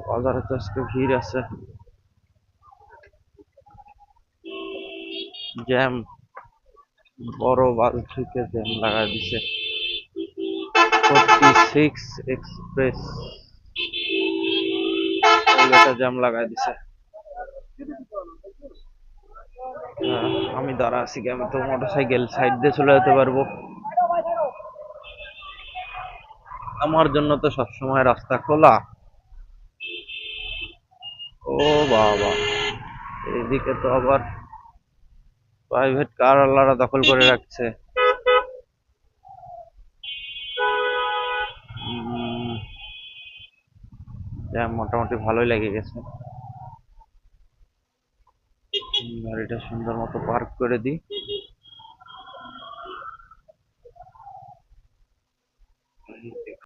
বাজারে তো আজকে ভিড় আছে, জ্যাম। বড় বালতিতে জ্যাম লাগাই দিছে। 46 এক্সপ্রেস জ্যাম লাগাই দিছে। আমি দাঁড়া আছি, আমি তো মোটরসাইকেল সাইড দিয়ে চলে যেতে পারবো। আমার জন্য তো সবসময় রাস্তা খোলা। ও বাবা, এইদিকে তো আবার প্রাইভেট কার ওয়ালারা দখল করে রাখছে। উম, জ্যাম মোটামুটি ভালোই লেগে গেছে। গাড়িটা সুন্দর মতো পার্ক করে দিই।